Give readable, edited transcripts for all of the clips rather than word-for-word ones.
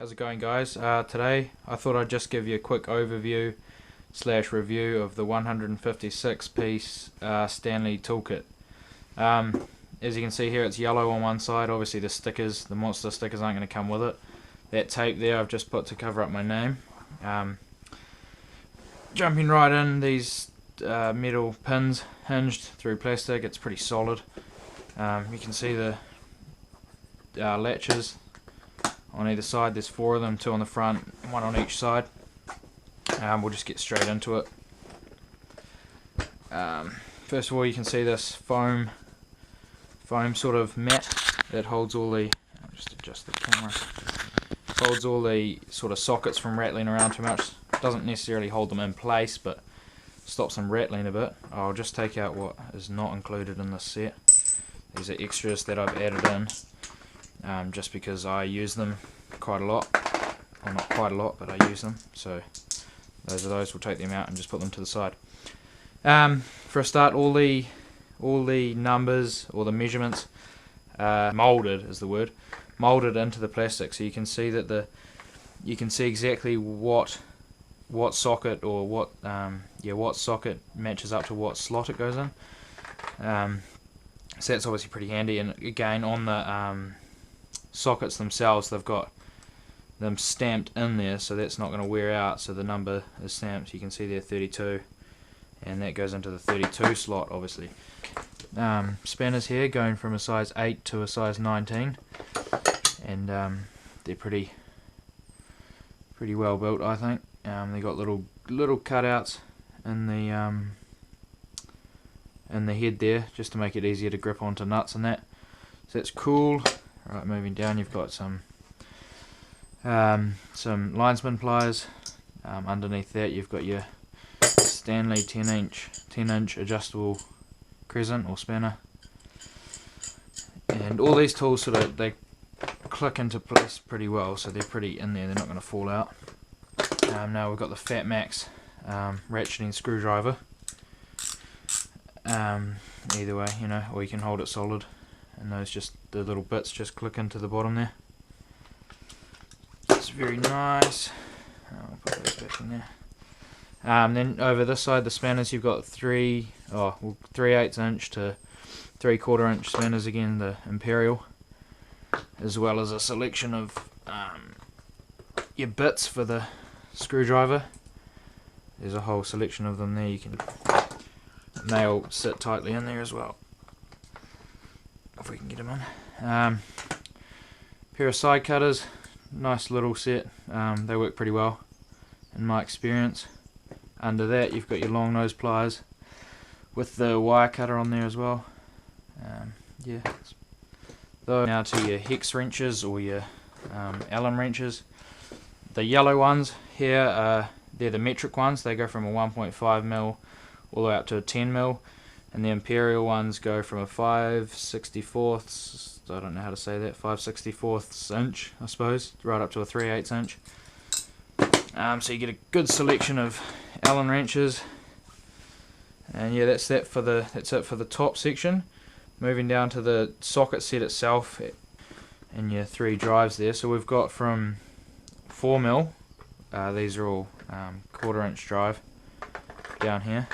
How's it going, guys? Today I thought I'd just give you a quick overview / review of the 156 piece Stanley toolkit. As you can see here, it's yellow on one side. Obviously the monster stickers aren't going to come with it. That tape there I've just put to cover up my name. Jumping right in, these metal pins hinged through plastic. It's pretty solid. You can see the latches on either side. There's 4 of them, 2 on the front, 1 on each side. We'll just get straight into it. First of all, you can see this foam sort of mat that holds all the, I'll just adjust the camera, holds all the sort of sockets from rattling around too much. Doesn't necessarily hold them in place, but stops them rattling a bit. I'll just take out what is not included in this set. These are extras that I've added in, just because I use them quite a lot. Well, not quite a lot, but I use them. So those are those. We'll take them out and just put them to the side. For a start, all the numbers or the measurements molded is the word, molded into the plastic, so you can see that you can see exactly what socket or what socket matches up to what slot it goes in. So that's obviously pretty handy. And again, on the sockets themselves, they've got them stamped in there, so that's not going to wear out. So the number is stamped. You can see there 32, and that goes into the 32 slot, obviously. Spanners here going from a size 8 to a size 19, and they're pretty well built, I think. They got little cutouts in the head there, just to make it easier to grip onto nuts and that. So that's cool. Right, moving down, you've got some Linesman Pliers. Underneath that, you've got your Stanley 10-inch adjustable crescent or spanner. And all these tools they click into place pretty well, so they're pretty in there. They're not going to fall out. Now we've got the Fat Max Ratcheting Screwdriver. Either way, or you can hold it solid, and the little bits just click into the bottom there. It's very nice. I'll put those back in there. Then over this side, the spanners, you've got 3/8 inch to 3/4 inch spanners, again the Imperial, as well as a selection of your bits for the screwdriver. There's a whole selection of them there. They all sit tightly in there as well, if we can get them in. Pair of side cutters, nice little set. They work pretty well in my experience. Under that, you've got your long nose pliers with the wire cutter on there as well. Now to your Hex Wrenches or your Allen wrenches. The yellow ones here, they're the metric ones. They go from a 1.5mm all the way up to a 10mm, and the Imperial ones go from a 5/64, I don't know how to say that, 5/64 inch, I suppose, right up to a 3/8 inch. So you get a good selection of Allen wrenches, and yeah, that's it for the top section. Moving down to the socket set itself, and your 3 drives there. So we've got from 4mm, these are all 1/4 inch drive down here.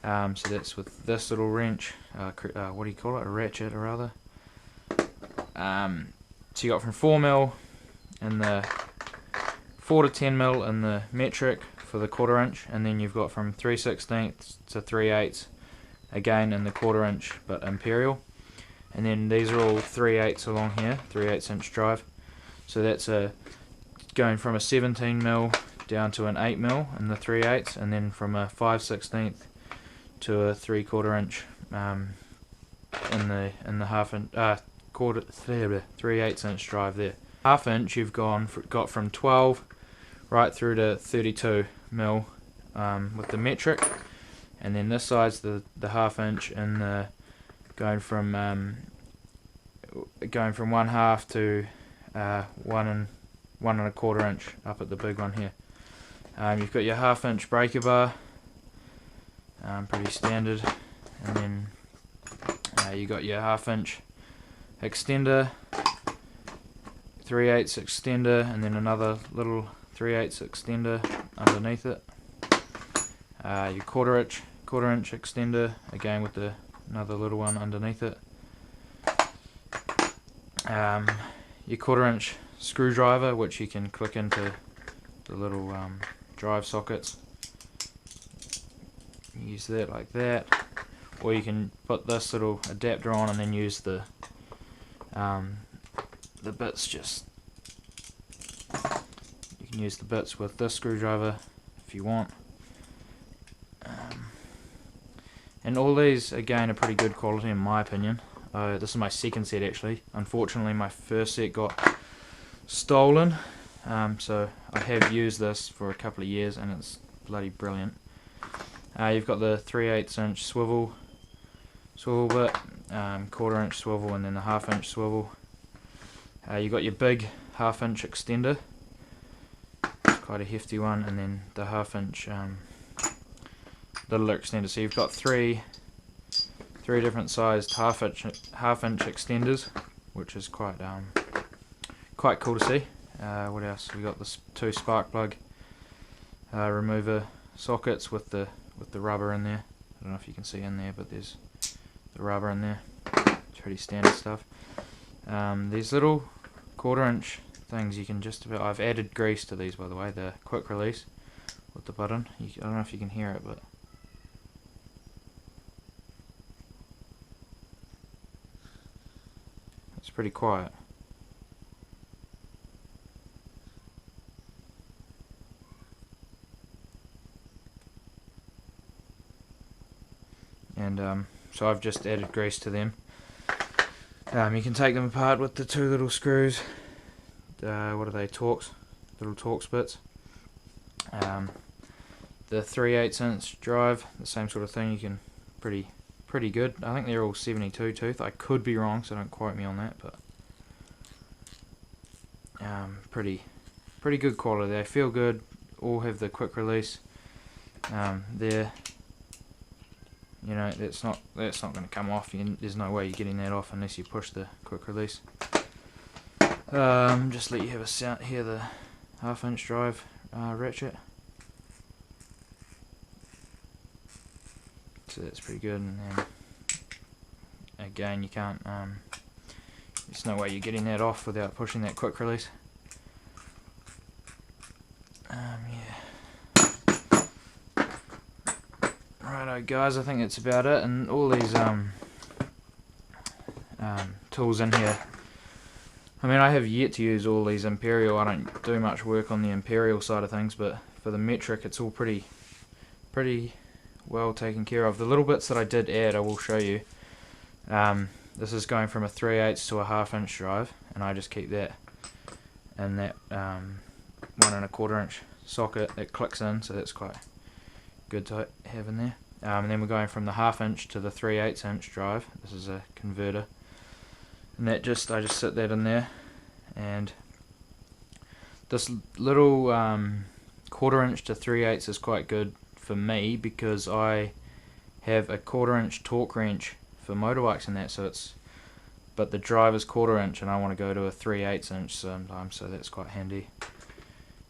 So that's with this little wrench, what do you call it, a ratchet or rather. So you got from 4mm and the 4 to 10mm in the metric for the 1/4 inch, and then you've got from 3/16 to 3/8 again in the 1/4 inch but Imperial, and then these are all 3/8 along here, 3/8 inch drive. So that's going from a 17mm down to an 8mm in the 3/8, and then from a 5/16 to a 3/4 inch in the half inch 3/8 inch drive there. Half inch you've got from 12 right through to 32mm with the metric, and then this side's the half inch, and going from 1/2 to 1 1/4 inch up at the big one here. You've got your 1/2 inch breaker bar, pretty standard, and then you got your 1/2 inch extender 3/8 extender, and then another little 3/8 extender underneath it. Your quarter inch extender, again with another little one underneath it. Your 1/4 inch screwdriver, which you can click into the little drive sockets. Use that like that, or you can put this little adapter on and then use the bits. You can use the bits with this screwdriver if you want. And all these again are pretty good quality in my opinion. This is my second set actually. Unfortunately my first set got stolen, so I have used this for a couple of years and it's bloody brilliant. You've got the 3/8 inch swivel bit, 1/4 inch swivel, and then the 1/2 inch swivel. You've got your big 1/2 inch extender, it's quite a hefty one, and then the 1/2 inch little extender. So you've got three different sized 1/2 inch extenders, which is quite cool to see. What else? We got the 2 spark plug remover sockets with the rubber in there. I don't know if you can see in there, but there's the rubber in there. It's pretty standard stuff. These little 1/4 inch things you can just about. I've added grease to these, by the way. The quick release with the button. I don't know if you can hear it, but it's pretty quiet. And so I've just added grease to them. You can take them apart with the 2 little screws. What are they? Torx, little Torx bits. The 3/8 inch drive, the same sort of thing. You can pretty good. I think they're all 72 tooth. I could be wrong, so don't quote me on that. But pretty good quality. They feel good. All have the quick release. There. You know, that's not going to come off. There's no way you're getting that off unless you push the quick release. Just let you have a sound, hear the 1/2 inch drive ratchet. So that's pretty good. And then again, you can't. There's no way you're getting that off without pushing that quick release. Righto guys, I think that's about it, and all these tools in here. I mean, I have yet to use all these Imperial. I don't do much work on the Imperial side of things, but for the metric it's all pretty well taken care of. The little bits that I did add I will show you. This is going from a 3/8 to a 1/2 inch drive, and I just keep that in that 1 1/4 inch socket that clicks in, so that's quite good to have in there. And then we're going from the 1/2 inch to the 3/8 inch drive. This is a converter, and I just sit that in there. And this little 1/4 inch to 3/8 is quite good for me because I have a 1/4 inch torque wrench for motorbikes and that, but the drive is 1/4 inch and I want to go to a 3/8 inch sometimes, so that's quite handy.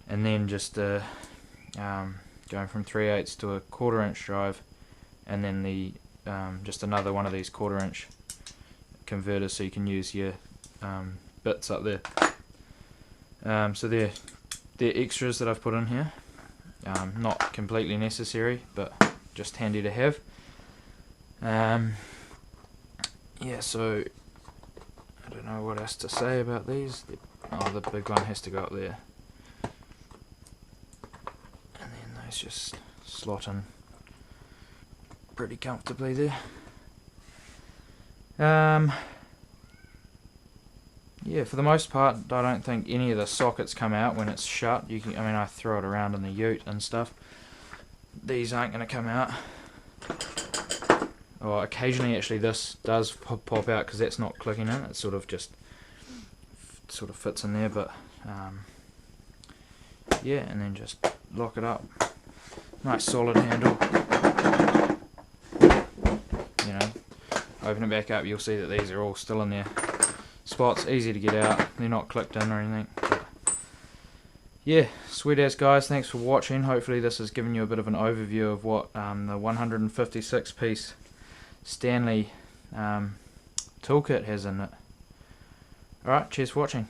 And then just going from 3/8 to a 1/4 inch drive, and then the just another one of these 1/4 inch converters, so you can use your bits up there. So they're extras that I've put in here. Not completely necessary, but just handy to have. Yeah, so I don't know what else to say about these. The big one has to go up there. It's just slotting pretty comfortably there. Yeah, for the most part, I don't think any of the sockets come out when it's shut. I mean, I throw it around in the ute and stuff. These aren't going to come out. Or occasionally, actually, this does pop out because that's not clicking in. It sort of fits in there, but yeah, and then just lock it up. Nice solid handle. You know, open it back up, you'll see that these are all still in there. spots, easy to get out, they're not clicked in or anything. But yeah, sweet as guys, thanks for watching. Hopefully this has given you a bit of an overview of what the 156 piece Stanley toolkit has in it. Alright, cheers for watching.